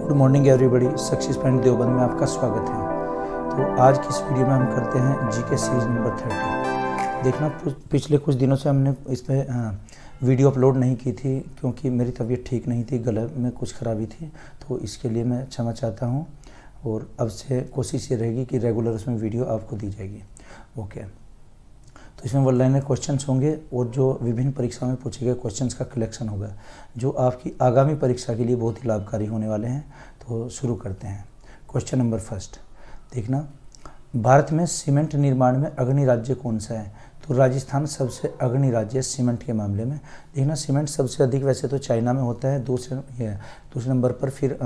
Good morning everybody, success point Deoband में आपका स्वागत है। तो आज की इस वीडियो में हम करते हैं जीके सीरीज नंबर 30। देखना, पिछले कुछ दिनों से हमने इस पर वीडियो अपलोड नहीं की थी क्योंकि मेरी तबीयत ठीक नहीं थी, गले में कुछ खराबी थी, तो इसके लिए मैं क्षमा चाहता हूँ। और अब से कोशिश ये रहेगी कि रेगुलर उसमें वीडियो आपको दी जाएगी। ओके, तो इसमें वन लाइनर क्वेश्चंस होंगे और जो विभिन्न परीक्षाओं में पूछे गए क्वेश्चंस का कलेक्शन होगा जो आपकी आगामी परीक्षा के लिए बहुत ही लाभकारी होने वाले हैं। तो शुरू करते हैं। क्वेश्चन नंबर फर्स्ट, देखना, भारत में सीमेंट निर्माण में अग्रणी राज्य कौन सा है? तो राजस्थान सबसे अग्रणी राज्य है सीमेंट के मामले में। देखना, सीमेंट सबसे अधिक वैसे तो चाइना में होता है, दूसरे नंबर पर फिर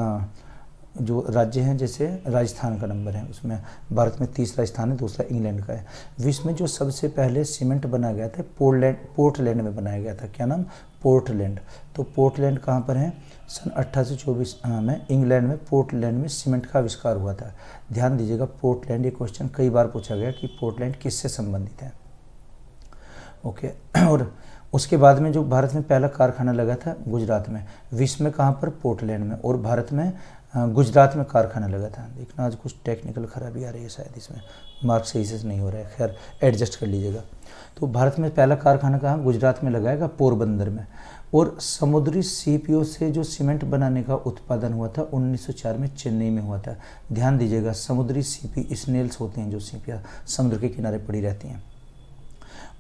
जो राज्य हैं जैसे राजस्थान का नंबर है, उसमें भारत में तीसरा स्थान है, दूसरा इंग्लैंड का है। विश्व में जो सबसे पहले सीमेंट बनाया गया था पोर्टलैंड में बनाया गया था। क्या नाम? पोर्टलैंड। तो पोर्टलैंड कहाँ पर है? सन 1824 में इंग्लैंड में पोर्टलैंड में सीमेंट का आविष्कार हुआ था। ध्यान दीजिएगा, पोर्टलैंड, ये क्वेश्चन कई बार पूछा गया कि पोर्टलैंड किससे संबंधित है। ओके, और उसके बाद में जो भारत में पहला कारखाना लगा था गुजरात में। विश्व में कहाँ पर? पोर्टलैंड में। और भारत में गुजरात में कारखाना लगा था। देखना, आज कुछ टेक्निकल खराबी आ रही है, शायद इसमें मार्क सही से नहीं हो रहा है, खैर एडजस्ट कर लीजिएगा। तो भारत में पहला कारखाना कहाँ? गुजरात में लगाएगा, पोरबंदर में। और समुद्री सीपियों से जो सीमेंट बनाने का उत्पादन हुआ था 1904 में चेन्नई में हुआ था। ध्यान दीजिएगा, समुद्री सीपी स्नेल्स होते हैं जो सीपियाँ समुद्र के किनारे पड़ी रहती हैं।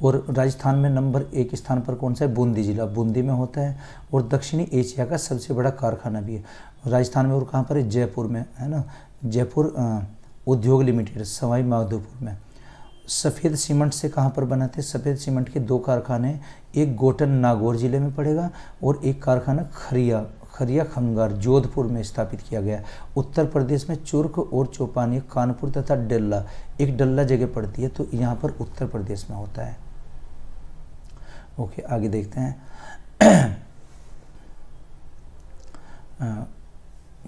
और राजस्थान में नंबर 1 स्थान पर कौन सा है? बूंदी जिला, बूंदी में होता है। और दक्षिणी एशिया का सबसे बड़ा कारखाना भी है राजस्थान में। और कहाँ पर है? जयपुर में, है ना, जयपुर उद्योग लिमिटेड, सवाई माधोपुर में। सफ़ेद सीमेंट से कहाँ पर बनाते हैं? सफ़ेद सीमेंट के 2 कारखाने, एक गोटन नागौर जिले में पड़ेगा और एक कारखाना खरिया खंगार जोधपुर में स्थापित किया गया। उत्तर प्रदेश में चुर्क और चौपानी, कानपुर तथा डल्ला, एक डल्ला जगह पड़ती है, तो यहाँ पर उत्तर प्रदेश में होता है। ओके, आगे देखते हैं।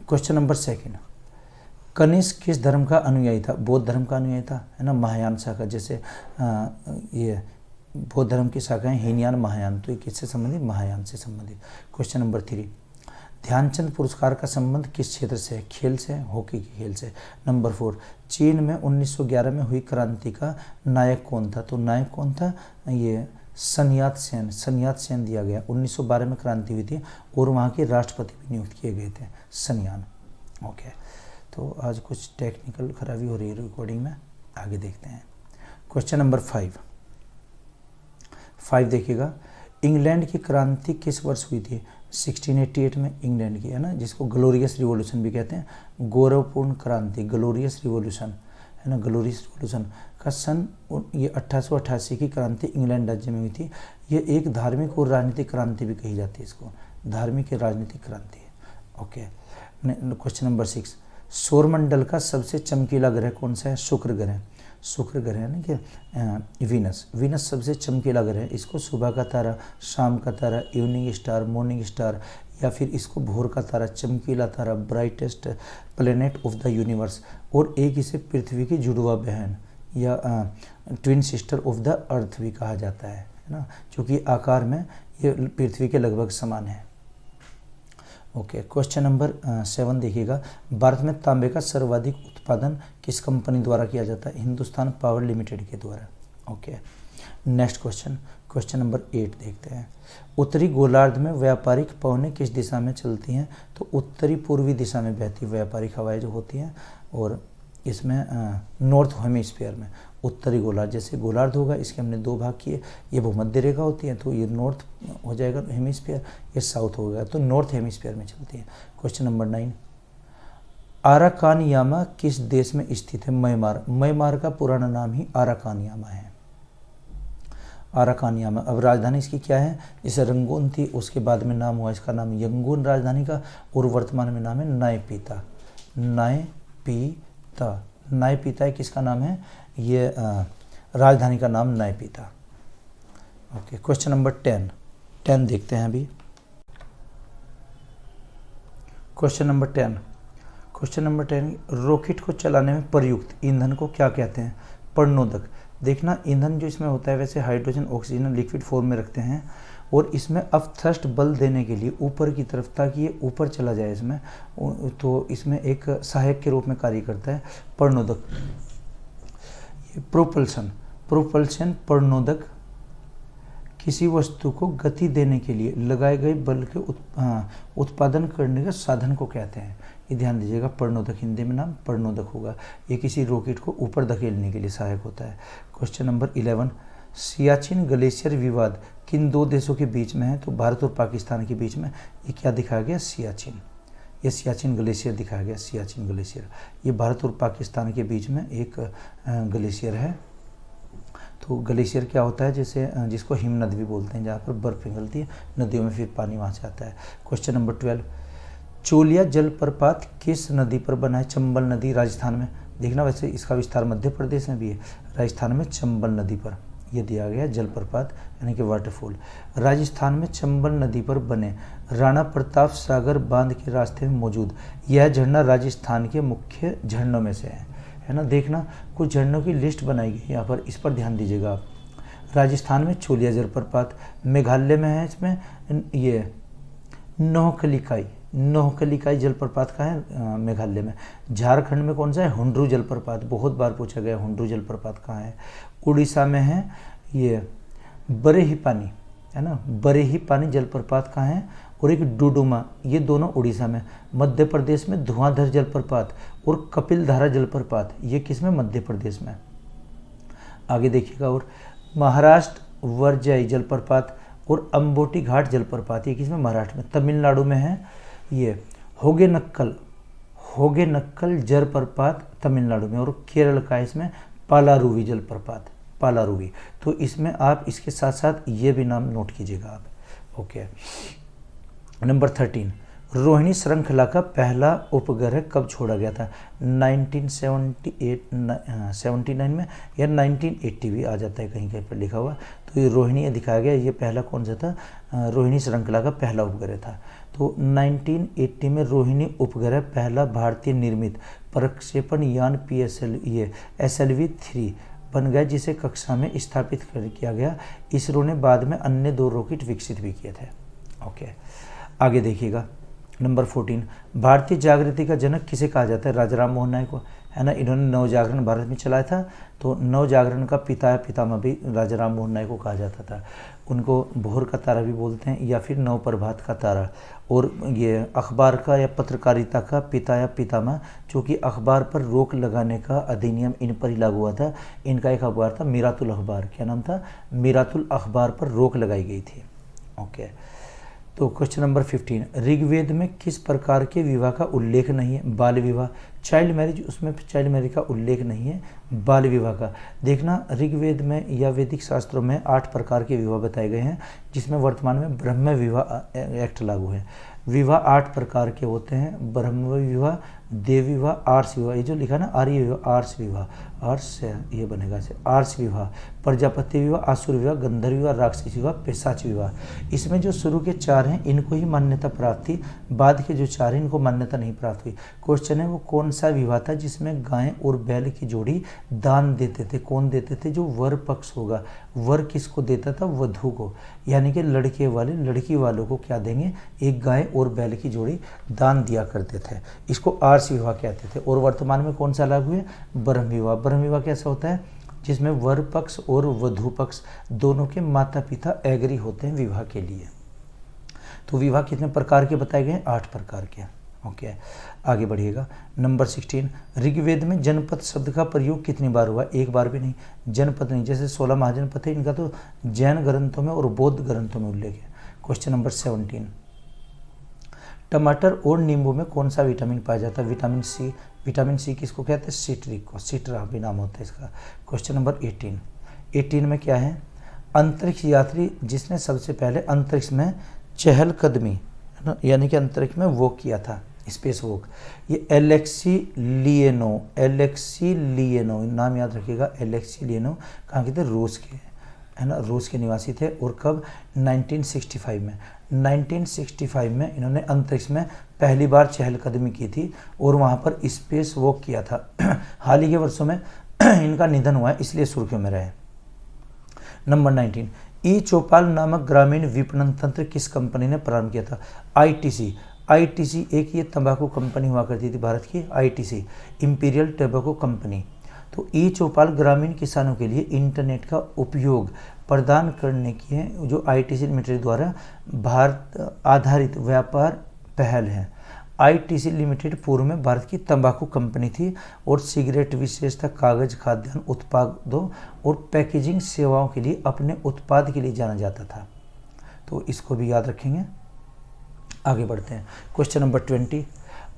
क्वेश्चन नंबर 2, कनिष्क किस धर्म का अनुयायी था? बौद्ध धर्म का अनुयायी था, है ना, महायान शाखा। जैसे ये बौद्ध धर्म की शाखाएं हीनयान, महायान, तो ये किससे संबंधित? महायान से संबंधित। क्वेश्चन नंबर 3, ध्यानचंद पुरस्कार का संबंध किस क्षेत्र से है? खेल से, हॉकी के खेल से। नंबर 4, चीन में 1911 में हुई क्रांति का नायक कौन था? तो नायक कौन था? ये सन यात सेन दिया गया। 1912 में क्रांति हुई थी और वहाँ के राष्ट्रपति भी नियुक्त किए गए थे, सन यान। ओके, तो आज कुछ टेक्निकल खराबी हो रही है रिकॉर्डिंग में, आगे देखते हैं। क्वेश्चन नंबर 5 देखिएगा, इंग्लैंड की क्रांति किस वर्ष हुई थी? 1688 में इंग्लैंड की, है ना, जिसको ग्लोरियस रिवॉल्यूशन भी कहते हैं, गौरवपूर्ण क्रांति, ग्लोरियस रिवॉल्यूशन, है ना, ग्लोरियस रिवॉल्यूशन का सन ये 1888 की क्रांति इंग्लैंड राज्य में हुई थी। ये एक धार्मिक और राजनीतिक क्रांति भी कही जाती है, इसको धार्मिक और राजनीतिक क्रांति है। ओके, क्वेश्चन नंबर 6, सौरमंडल का सबसे चमकीला ग्रह कौन सा है? शुक्र ग्रह है ना, कि वीनस सबसे चमकीला ग्रह है। इसको सुबह का तारा, शाम का तारा, इवनिंग स्टार, मॉर्निंग स्टार, या फिर इसको भोर का तारा, चमकीला तारा, brightest planet of the universe, और एक इसे पृथ्वी की जुड़वा बहन या twin sister of the Earth भी कहा जाता है ना, क्योंकि आकार में ये पृथ्वी के लगभग समान है। ओके, क्वेश्चन नंबर 7 देखिएगा, भारत में तांबे का सर्वाधिक उत्पादन किस कंपनी द्वारा किया जाता है? हिंदुस्तान पावर लिमिटेड के द्वारा। ओके, नेक्स्ट क्वेश्चन नंबर 8 देखते हैं। उत्तरी गोलार्ध में व्यापारिक पवनें किस दिशा में चलती हैं? तो उत्तरी पूर्वी दिशा में बहती व्यापारिक हवाएं जो होती हैं, और इसमें नॉर्थ हेमिस्फीयर में, उत्तरी गोलार्ध, जैसे गोलार्ध होगा, इसके हमने 2 भाग किए, ये भूमध्य रेखा होती है, तो ये नॉर्थ हो जाएगा हेमिस्फीयर, ये साउथ हो गया, तो नॉर्थ हेमिस्फीयर में चलती है। क्वेश्चन नंबर 9, आराकानयामा किस देश में स्थित है? म्यांमार का पुराना नाम ही आराकानयामा है। आराकानयामा, अब राजधानी इसकी क्या है? जैसे रंगून थी, उसके बाद में नाम हुआ इसका नाम यंगून राजधानी का, और वर्तमान में नाम है नायपीता। नायपीता किसका नाम है? ये राजधानी का नाम नायपीता। ओके, क्वेश्चन नंबर 10 देखते हैं अभी। क्वेश्चन नंबर 10, रॉकेट को चलाने में प्रयुक्त ईंधन को क्या कहते हैं? प्रणोदक। देखना, ईंधन जो इसमें होता है वैसे हाइड्रोजन ऑक्सीजन लिक्विड फॉर्म में रखते हैं, और इसमें अब थ्रस्ट बल देने के लिए ऊपर की तरफ, ताकि ये ऊपर चला जाए इसमें, तो इसमें एक सहायक के रूप में कार्य करता है प्रणोदक। ये प्रोपल्शन प्रणोदक किसी वस्तु को गति देने के लिए लगाए गए बल के उत्पादन करने के साधन को कहते हैं। ये ध्यान दीजिएगा, प्रणोदक हिंदी में नाम प्रणोदक होगा। ये किसी रॉकेट को ऊपर धकेलने के लिए सहायक होता है। क्वेश्चन नंबर 11, सियाचिन ग्लेशियर विवाद किन दो देशों के बीच में है? तो भारत और पाकिस्तान के बीच में। ये क्या दिखाया गया? सियाचिन। ये सियाचिन ग्लेशियर दिखाया गया, सियाचिन ग्लेशियर। ये भारत और पाकिस्तान के बीच में एक ग्लेशियर है। तो ग्लेशियर क्या होता है? जैसे जिसको हिम नदी भी बोलते हैं, जहाँ पर बर्फ़ पिघलती है नदियों में, फिर पानी वहाँ से आता है। क्वेश्चन नंबर 12, चोलिया जलप्रपात किस नदी पर बना है? चंबल नदी, राजस्थान में। देखना, वैसे इसका विस्तार मध्य प्रदेश में भी है, राजस्थान में चंबल नदी पर यह दिया गया जलप्रपात यानी कि वाटरफॉल। राजस्थान में चंबल नदी पर बने राणा प्रताप सागर बांध के रास्ते में मौजूद यह झरना राजस्थान के मुख्य झरनों में से है ना। देखना, कुछ झरनों की लिस्ट बनाई गई यहाँ पर, इस पर ध्यान दीजिएगा आप। राजस्थान में चोलिया जलप्रपात, मेघालय में है इसमें ये नोहकलिकाई जलप्रपात का है मेघालय में। झारखंड में कौन सा है? हुंड्रू जलप्रपात, बहुत बार पूछा गया हुंड्रू जलप्रपात कहाँ है। उड़ीसा में है ये बरेहीपानी, है ना, बरेहीपानी जलप्रपात कहाँ है? और एक डुडुमा, ये दोनों उड़ीसा में। मध्य प्रदेश में धुआंधर जलप्रपात और कपिलधारा जलप्रपात, ये किस में? मध्य प्रदेश में। आगे देखिएगा, और महाराष्ट्र वरजाई जलप्रपात और अंबोटी घाट जलप्रपात, ये किस में? महाराष्ट्र में। तमिलनाडु में है ये होगेनक्कल जलप्रपात तमिलनाडु में। और केरल का इसमें पालारुवी जलप्रपात, पालारुवी। तो इसमें आप इसके साथ साथ ये भी नाम नोट कीजिएगा आप। ओके। नंबर 13, रोहिणी श्रृंखला का पहला उपग्रह कब छोड़ा गया था? 1979 में, या 1980 भी आ जाता है कहीं कहीं पर लिखा हुआ। तो ये रोहिणी दिखाया गया, ये पहला कौन सा था? रोहिणी श्रृंखला का पहला उपग्रह था। तो 1980 में रोहिणी उपग्रह पहला भारतीय निर्मित प्रक्षेपण यान SLV-3 बन गया, जिसे कक्षा में स्थापित किया गया। इसरो ने बाद में अन्य 2 रॉकेट विकसित भी किए थे। ओके, आगे देखिएगा। नंबर 14, भारतीय जागृति का जनक किसे कहा जाता है? राजा राम मोहन नायक को, है ना। इन्होंने नव जागरण भारत में चलाया था, तो नव जागरण का पितामह भी राजा राम मोहन नायक को कहा जाता था। उनको भोर का तारा भी बोलते हैं, या फिर नव प्रभात का तारा। और ये अखबार का या पत्रकारिता का पिता या पितामह, जो कि अखबार पर रोक लगाने का अधिनियम इन पर ही लागू हुआ था। इनका एक अखबार था मीरातुल अखबार, क्या नाम था? मीरातुल अखबार पर रोक लगाई गई थी। ओके, तो क्वेश्चन नंबर 15, ऋग्वेद में किस प्रकार के विवाह का उल्लेख नहीं है? बाल विवाह, चाइल्ड मैरिज, उसमें चाइल्ड मैरिज का उल्लेख नहीं है, बाल विवाह का। देखना, ऋग्वेद में या वैदिक शास्त्रों में 8 प्रकार के विवाह बताए गए हैं, जिसमें वर्तमान में ब्रह्म विवाह एक्ट लागू है। विवाह 8 प्रकार के होते हैं, ब्रह्म विवाह, देव विवाह, आर्ष विवाह, ये जो लिखा ना आर्य विवाह, आर्ष विवाह, आर्ष ये बनेगा से आर्ष विवाह, प्रजापति विवाह, आसुर विवाह, गंधर्व विवाह, राक्षस विवाह, पिशाच विवाह। इसमें जो शुरू के 4 हैं इनको ही मान्यता प्राप्त थी, बाद के जो 4 हैं इनको मान्यता नहीं प्राप्त हुई। क्वेश्चन है वो कौन सा विवाह था जिसमें गाय और बैल की जोड़ी दान देते थे? कौन देते थे? जो वर पक्ष होगा। वर किसको देता था? वधू को, यानी कि लड़के वाले लड़की वालों को क्या देंगे? एक गाय और बैल की जोड़ी दान दिया करते थे। इसको आर्ष विवाह कहते थे। और वर्तमान में कौन सा लागू है? ब्रह्म विवाह। ब्रह्म विवाह कैसा होता है? जिसमें वर पक्ष और वधू पक्ष दोनों के माता पिता एग्री होते हैं विवाह के लिए। तो विवाह कितने प्रकार के बताए गए? 8 प्रकार के। ओके, आगे बढ़िएगा। नंबर 16, ऋग्वेद में जनपद शब्द का प्रयोग कितनी बार हुआ? 1 बार भी नहीं। जनपद नहीं, जैसे 16 महाजनपद है, इनका तो जैन ग्रंथों में और बौद्ध ग्रंथों में उल्लेख है। क्वेश्चन नंबर 17, टमाटर और नींबू में कौन सा विटामिन पाया जाता है? Vitamin C. विटामिन सी किसको कहते हैं? सिट्रिक को, सिट्रा भी नाम होता है इसका। क्वेश्चन नंबर 18 में क्या है? अंतरिक्ष यात्री जिसने सबसे पहले अंतरिक्ष में चहलकदमी, है ना, यानी कि अंतरिक्ष में वॉक किया था, स्पेस वॉक, ये एलेक्सी लियोनोव, नाम याद रखिएगा। एलेक्सी लियोनोव कहाँ के थे? रूस के, है ना, रूस के निवासी थे। और कब? 1965 में। 1965 में इन्होंने अंतरिक्ष में पहली बार चहलकदमी की थी और वहाँ पर स्पेस वॉक किया था। हाल ही के वर्षों में इनका निधन हुआ है, इसलिए सुर्खियों में रहे। नंबर 19, ई चौपाल नामक ग्रामीण विपणन तंत्र किस कंपनी ने प्रारंभ किया था? आईटीसी। आईटीसी एक ये तंबाकू कंपनी हुआ करती थी भारत की, आईटीसी, इंपीरियल टोबैको कंपनी। तो ई चौपाल ग्रामीण किसानों के लिए इंटरनेट का उपयोग प्रदान करने की है जो आईटीसी लिमिटेड द्वारा भारत आधारित व्यापार पहल है। आईटीसी लिमिटेड पूर्व में भारत की तंबाकू कंपनी थी और सिगरेट, विशेषतः कागज, खाद्यान्न उत्पादों और पैकेजिंग सेवाओं के लिए अपने उत्पाद के लिए जाना जाता था। तो इसको भी याद रखेंगे। आगे बढ़ते हैं। क्वेश्चन नंबर 20,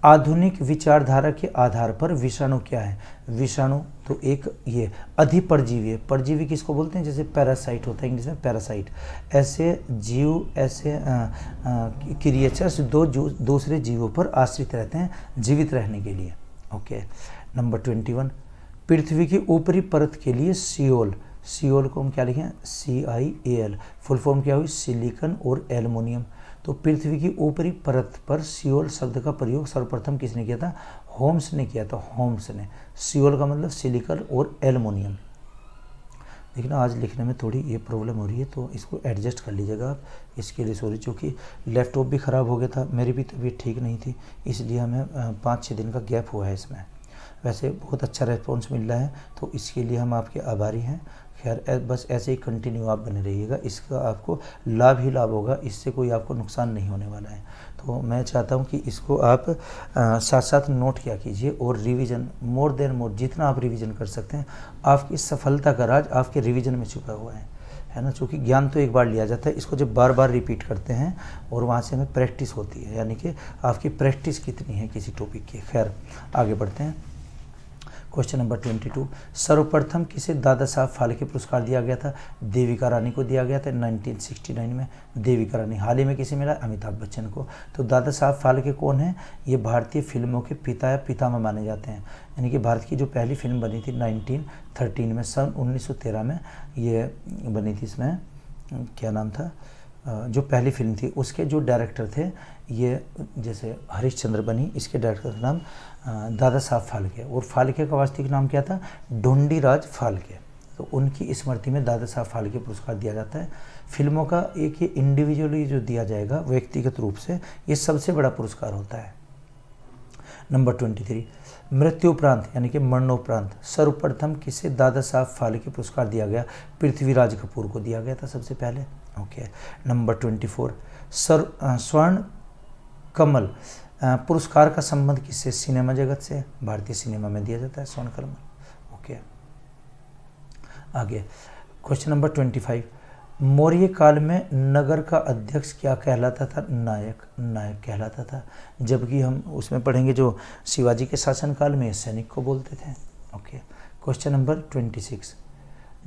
आधुनिक विचारधारा के आधार पर विषाणु क्या है? विषाणु तो एक ये अधिपरजीवी है। परजीवी किसको बोलते हैं? जैसे पैरासाइट होता है इंग्लिश में, पैरासाइट। ऐसे जीव, ऐसे क्रिएचर्स दूसरे जीवों पर आश्रित रहते हैं जीवित रहने के लिए। ओके। नंबर 21, पृथ्वी की ऊपरी परत के लिए सियोल, सियोल को हम क्या लिखें? CIAL, फुल फॉर्म क्या हुई? सिलिकॉन और एल्युमिनियम। तो पृथ्वी की ऊपरी परत पर सियोल शब्द का प्रयोग सर्वप्रथम किसने किया था? होम्स ने किया था, होम्स ने। सियोल का मतलब सिलिकॉन और एल्युमिनियम। लेकिन आज लिखने में थोड़ी ये प्रॉब्लम हो रही है तो इसको एडजस्ट कर लीजिएगा आप। इसके लिए सॉरी, चूँकि लैपटॉप भी ख़राब हो गया था, मेरी भी तबीयत ठीक नहीं थी, इसलिए हमें 5-6 दिन का गैप हुआ है इसमें। वैसे बहुत अच्छा रेस्पॉन्स मिल रहा है तो इसके लिए हम आपके आभारी हैं। खैर बस ऐसे ही कंटिन्यू आप बने रहिएगा, इसका आपको लाभ ही लाभ होगा, इससे कोई आपको नुकसान नहीं होने वाला है। तो मैं चाहता हूं कि इसको आप साथ साथ नोट किया कीजिए और रिवीजन मोर देन मोर, जितना आप रिवीजन कर सकते हैं। आपकी सफलता का राज आपके रिवीजन में छुपा हुआ है ना। चूँकि ज्ञान तो एक बार लिया जाता है, इसको जब बार बार रिपीट करते हैं और वहाँ से हमें प्रैक्टिस होती है, यानी कि आपकी प्रैक्टिस कितनी है किसी टॉपिक की। खैर आगे बढ़ते हैं। क्वेश्चन नंबर 22, सर्वप्रथम किसे दादा साहब फाल्के पुरस्कार दिया गया था? देविका रानी को दिया गया था 1969 में। देविका रानी। हाल ही में किसे मिला? अमिताभ बच्चन को। तो दादा साहब फाल्के कौन है? ये भारतीय फिल्मों के पिता या पितामह माने जाते हैं। यानी कि भारत की जो पहली फिल्म बनी थी 1913 में, सन 1913 में ये बनी थी। इसमें क्या नाम था जो पहली फिल्म थी, उसके जो डायरेक्टर थे, ये जैसे हरिश्चंद्र बनी, इसके डायरेक्टर का नाम दादा साहब फाल्के, और फाल्के का वास्तविक नाम क्या था? ढोंडीराज फाल्के। तो उनकी स्मृति में दादा साहब फाल्के पुरस्कार दिया जाता है। फिल्मों का एक ये इंडिविजुअली जो दिया जाएगा व्यक्तिगत रूप से, ये सबसे बड़ा पुरस्कार होता है। नंबर 23, मृत्यु उपरांत यानी कि मरणोपरांत सर्वप्रथम किसे दादा साहब फाल्के पुरस्कार दिया गया? पृथ्वीराज कपूर को दिया गया था सबसे पहले। ओके। नंबर 24, स्वर्ण कमल पुरस्कार का संबंध किससे? सिनेमा जगत से, भारतीय सिनेमा में दिया जाता है स्वर्ण कमल। ओके। आगे क्वेश्चन नंबर 25, मौर्य काल में नगर का अध्यक्ष क्या कहलाता था? नायक, नायक कहलाता था। जबकि हम उसमें पढ़ेंगे जो शिवाजी के शासनकाल में सैनिक को बोलते थे। ओके। क्वेश्चन नंबर 26,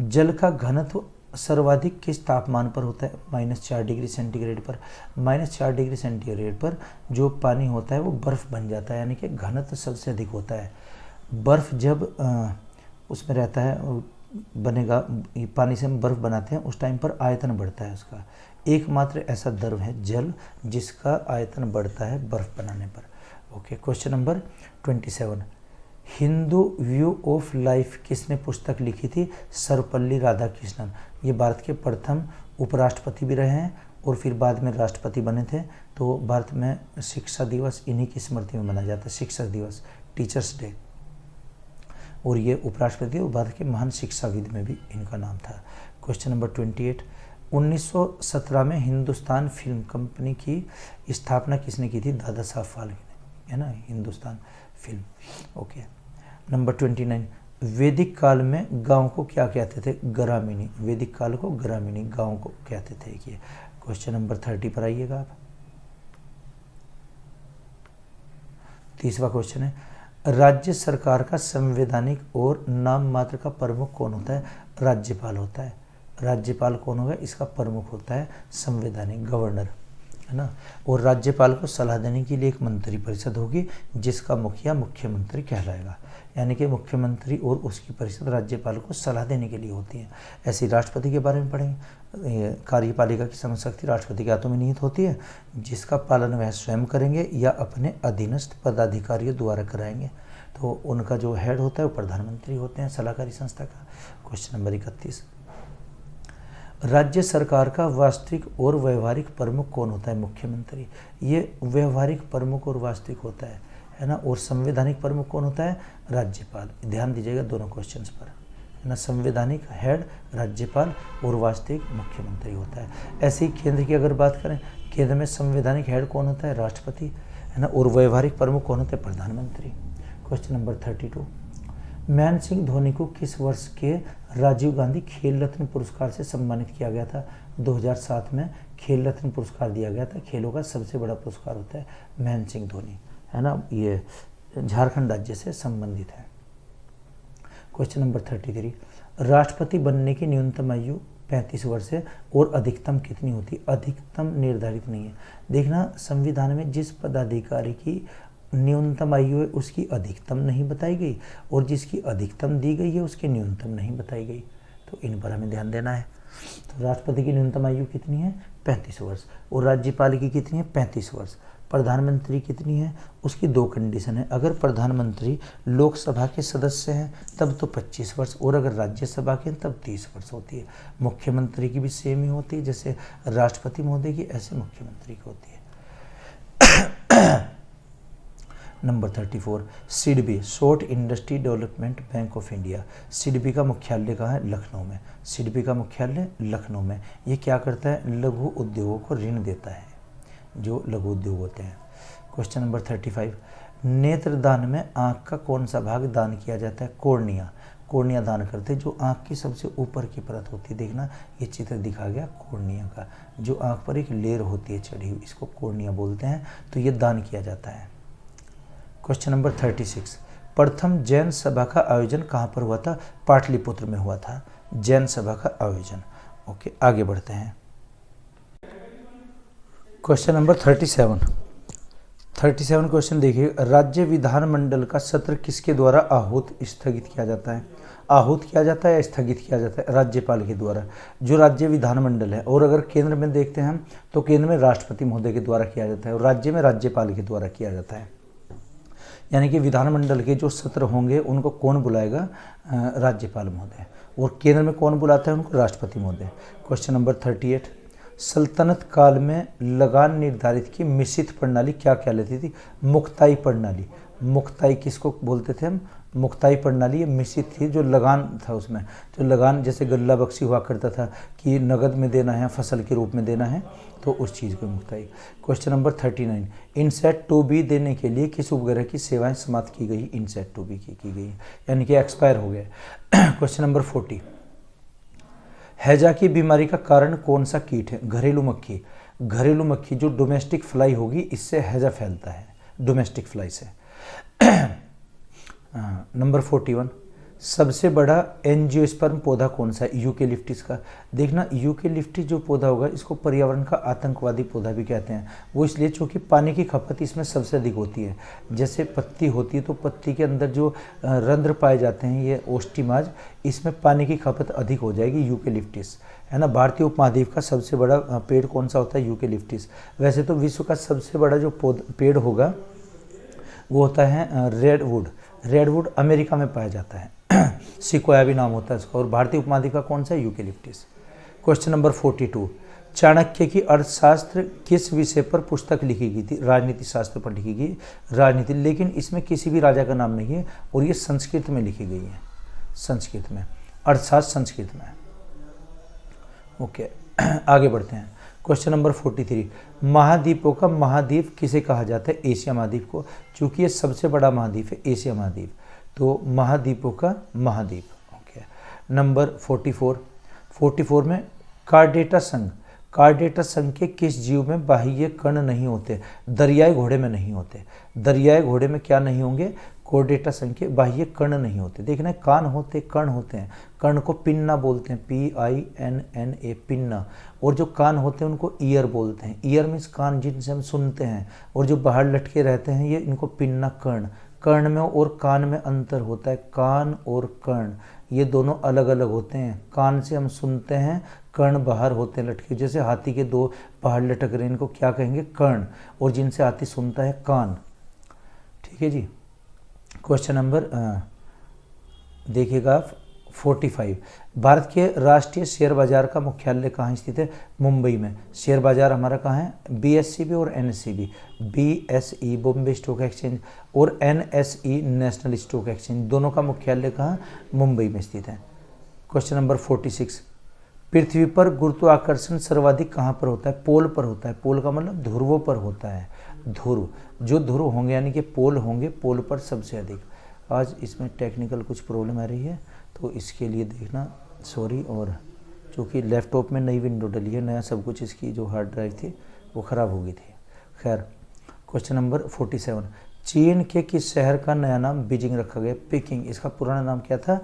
जल का घनत्व सर्वाधिक किस तापमान पर होता है? -4 डिग्री सेंटीग्रेड पर। -4 डिग्री सेंटीग्रेड पर जो पानी होता है वो बर्फ़ बन जाता है, यानी कि घनत्व सबसे अधिक होता है। बर्फ़ जब उसमें रहता है, बनेगा, पानी से हम बर्फ़ बनाते हैं, उस टाइम पर आयतन बढ़ता है उसका। एकमात्र ऐसा द्रव है जल जिसका आयतन बढ़ता है बर्फ़ बनाने पर। Okay. Question number 27, Hindu view of life किसने पुस्तक लिखी थी? सर्वपल्ली राधाकृष्णन। ये भारत के प्रथम उपराष्ट्रपति भी रहे हैं और फिर बाद में राष्ट्रपति बने थे। तो भारत में शिक्षा दिवस इन्हीं की स्मृति में मनाया जाता है, शिक्षक दिवस, टीचर्स डे। और ये उपराष्ट्रपति और भारत के महान शिक्षाविद में भी इनका नाम था। क्वेश्चन नंबर 28, 1917 में हिंदुस्तान फिल्म कंपनी की स्थापना किसने की थी? दादा साहब फाल्के ने, है ना, हिंदुस्तान फिल्म। ओके। नंबर 29, वैदिक काल में गांव को क्या कहते थे? ग्रामीणी। वैदिक काल को ग्रामीणी गांव को कहते थे। ये क्वेश्चन नंबर 30 पर आइएगा आप। तीसरा क्वेश्चन है, राज्य सरकार का संवैधानिक और नाम मात्र का प्रमुख कौन होता है? राज्यपाल होता है। राज्यपाल कौन होगा? इसका प्रमुख होता है संवैधानिक, गवर्नर, है ना। और राज्यपाल को सलाह देने के लिए एक मंत्री परिषद होगी जिसका मुखिया मुख्यमंत्री कहलाएगा। यानी कि मुख्यमंत्री और उसकी परिषद राज्यपाल को सलाह देने के लिए होती है। ऐसे राष्ट्रपति के बारे में पढ़ेंगे। कार्यपालिका की समशक्ति राष्ट्रपति के हाथों में निहित होती है, जिसका पालन वह स्वयं करेंगे या अपने अधीनस्थ पदाधिकारियों द्वारा कराएंगे। तो उनका जो हेड होता है वो प्रधानमंत्री होते हैं सलाहकारी संस्था का। क्वेश्चन नंबर 31, राज्य सरकार का वास्तविक और व्यवहारिक प्रमुख कौन होता है? मुख्यमंत्री। ये व्यवहारिक प्रमुख और वास्तविक होता है ना। और संवैधानिक प्रमुख कौन होता है? राज्यपाल। ध्यान दीजिएगा दोनों क्वेश्चंस पर, है ना। संवैधानिक हेड राज्यपाल और वास्तविक मुख्यमंत्री होता है। ऐसे ही केंद्र की अगर बात करें, केंद्र में संवैधानिक हेड कौन होता है? राष्ट्रपति, है ना। और व्यवहारिक प्रमुख कौन होते हैं? प्रधानमंत्री। क्वेश्चन नंबर 32, महेंद्र सिंह धोनी को किस वर्ष के राजीव गांधी खेल रत्न पुरस्कार से सम्मानित किया गया था? 2007 में खेल रत्न पुरस्कार दिया गया था। खेलों का सबसे बड़ा पुरस्कार होता है महेंद्र सिंह धोनी, है ना। ये झारखंड राज्य से संबंधित है। क्वेश्चन नंबर 33, राष्ट्रपति बनने की न्यूनतम आयु 35 वर्ष है और अधिकतम कितनी होती है? अधिकतम निर्धारित नहीं है। देखना, संविधान में जिस पदाधिकारी की न्यूनतम आयु है उसकी अधिकतम नहीं बताई गई, और जिसकी अधिकतम दी गई है उसकी न्यूनतम नहीं बताई गई। तो इन पर हमें ध्यान देना है। तो राष्ट्रपति की न्यूनतम आयु कितनी है? 35 वर्ष। और राज्यपाल की कितनी है? 35 वर्ष। प्रधानमंत्री कितनी है? उसकी 2 कंडीशन है। अगर प्रधानमंत्री लोकसभा के सदस्य हैं तब तो 25 वर्ष, और अगर राज्यसभा के हैं तब 30 वर्ष होती है। मुख्यमंत्री की भी सेम ही होती है, जैसे राष्ट्रपति महोदय की ऐसे मुख्यमंत्री की होती है। Number 34, SIDBI short industry development bank of India. SIDBI का मुख्यालय कहाँ है? लखनऊ में। सिडबी का मुख्यालय लखनऊ में। ये क्या करता है? लघु उद्योगों को ऋण देता है, जो लघु उद्योग होते हैं। क्वेश्चन नंबर 35, नेत्रदान में आँख का कौन सा भाग दान किया जाता है? कॉर्निया। कॉर्निया दान करते हैं, जो आँख की सबसे ऊपर की परत होती है। देखना, ये चित्र दिखा गया कॉर्निया का, जो आँख पर एक लेयर होती है चढ़ी हुई, इसको कॉर्निया बोलते हैं। तो ये दान किया जाता है। क्वेश्चन नंबर 36, प्रथम जैन सभा का आयोजन कहाँ पर हुआ था? पाटलिपुत्र में हुआ था जैन सभा का आयोजन। ओके, आगे बढ़ते हैं। क्वेश्चन नंबर 37 क्वेश्चन देखिए, राज्य विधानमंडल का सत्र किसके द्वारा आहूत स्थगित किया जाता है? आहूत किया जाता है या स्थगित किया जाता है? राज्यपाल के द्वारा, जो राज्य विधानमंडल है। और अगर केंद्र में देखते हैं हम, तो केंद्र में राष्ट्रपति महोदय के द्वारा किया जाता है, और राज्य में राज्यपाल के द्वारा किया जाता है। यानी कि विधानमंडल के जो सत्र होंगे उनको कौन बुलाएगा? राज्यपाल महोदय। और केंद्र में कौन बुलाता है उनको? राष्ट्रपति महोदय। क्वेश्चन नंबर 38, सल्तनत काल में लगान निर्धारित की मिश्रित प्रणाली क्या कहलाती थी? मुक्ताई प्रणाली। मुक्ताई किसको बोलते थे हम? मुक्ताई प्रणाली। ये मिश्रित थी, जो लगान था उसमें, जो लगान जैसे गल्ला बख्शी हुआ करता था कि नगद में देना है, फसल के रूप में देना है, तो उस चीज़ को मुक्ताई। Question number 39, in set two B देने के लिए किस उपग्रह की सेवाएं समाप्त की गई? इनसेट टू बी की गई, यानी कि एक्सपायर हो गए। क्वेश्चन नंबर 40, हैजा की बीमारी का कारण कौन सा कीट है? घरेलू मक्खी। घरेलू मक्खी जो डोमेस्टिक फ्लाई होगी, इससे हैजा फैलता है, डोमेस्टिक फ्लाई से। नंबर 41, सबसे बड़ा एंजियोस्पर्म पौधा कौन सा है? यूकेलिप्टिस का। देखना, यूकेलिप्टिस जो पौधा होगा, इसको पर्यावरण का आतंकवादी पौधा भी कहते हैं। वो इसलिए क्योंकि पानी की खपत इसमें सबसे अधिक होती है। जैसे पत्ती होती है तो पत्ती के अंदर जो रंध्र पाए जाते हैं, ये ओस्टिमाज, इसमें पानी की खपत अधिक हो जाएगी। यूकेलिप्टिस, है ना। भारतीय उपमहाद्वीप का सबसे बड़ा पेड़ कौन सा होता है? यूकेलिप्टिस। वैसे तो विश्व का सबसे बड़ा जो पेड़ होगा वो होता है रेडवुड। रेडवुड अमेरिका में पाया जाता है, सिकोया भी नाम होता है इसका। और भारतीय उपमहाद्वीप का कौन सा है? यूकेलिप्टिस। क्वेश्चन नंबर 42, चाणक्य की अर्थशास्त्र किस विषय पर पुस्तक लिखी गई थी? राजनीति शास्त्र पर लिखी गई, राजनीति। लेकिन इसमें किसी भी राजा का नाम नहीं है, और ये संस्कृत में लिखी गई है, संस्कृत में, अर्थशास्त्र संस्कृत में। ओके, आगे बढ़ते हैं। क्वेश्चन नंबर 43, महाद्वीपों का महाद्वीप किसे कहा जाता है? एशिया महाद्वीप को, क्योंकि ये सबसे बड़ा महाद्वीप है, एशिया महाद्वीप। तो महाद्वीपों का महाद्वीप। ओके, नंबर 44 में कार्डेटा संघ। कार्डेटा संघ के किस जीव में बाह्य कण नहीं होते? दरियाई घोड़े में नहीं होते। दरियाई घोड़े में क्या नहीं होंगे? कार्डेटा संघ के बाह्य कण नहीं होते। देखना, कान होते, कण होते हैं। कण को पिन्ना बोलते हैं, PINNA, पिन्ना। और जो कान होते हैं उनको ईयर बोलते हैं। ईयर मीन्स कान, जिनसे हम सुनते हैं। और जो बाहर लटके रहते हैं, ये इनको पिन्ना। कर्ण, कर्ण में और कान में अंतर होता है। कान और कर्ण ये दोनों अलग अलग होते हैं। कान से हम सुनते हैं, कर्ण बाहर होते हैं लटके। जैसे हाथी के 2 बाहर लटक रहे हैं, इनको क्या कहेंगे? कर्ण। और जिनसे हाथी सुनता है, कान। ठीक है जी। क्वेश्चन नंबर देखिएगा 45। भारत के राष्ट्रीय शेयर बाजार का मुख्यालय कहाँ स्थित है? मुंबई में। शेयर बाजार हमारा कहाँ है? बीएसईबी और एनएसईबी। बीएसई बॉम्बे स्टॉक एक्सचेंज और एनएसई नेशनल स्टॉक एक्सचेंज, दोनों का मुख्यालय कहाँ? मुंबई में स्थित है। Question number 46। पृथ्वी पर गुरुत्वाकर्षण सर्वाधिक कहाँ पर होता है? पोल पर होता है। पोल का मतलब ध्रुवों पर होता है। ध्रुव, जो ध्रुव होंगे यानी कि पोल होंगे, पोल पर सबसे अधिक। आज इसमें टेक्निकल कुछ प्रॉब्लम आ रही है तो इसके लिए देखना सॉरी। और चूँकि लैपटॉप में नई विंडो डली है, नया सब कुछ, इसकी जो हार्ड ड्राइव थी वो ख़राब हो गई थी। खैर, क्वेश्चन नंबर 47। चीन के किस शहर का नया नाम बीजिंग रखा गया? पेकिंग। इसका पुराना नाम क्या था?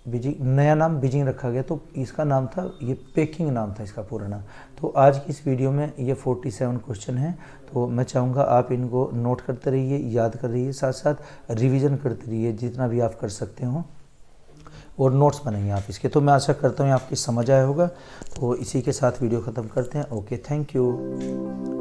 बीजिंग, नया नाम बीजिंग रखा गया, तो इसका नाम था, ये पेकिंग नाम था इसका पुराना। तो आज की इस वीडियो में ये 47 क्वेश्चन हैं, तो मैं चाहूँगा आप इनको नोट करते रहिए, याद कर रहिए, साथ साथ रिवीजन करते रहिए जितना भी आप कर सकते हो, और नोट्स बनाइए आप इसके। तो मैं आशा करता हूँ आपकी समझ आया होगा। तो इसी के साथ वीडियो ख़त्म करते हैं। Okay, thank you.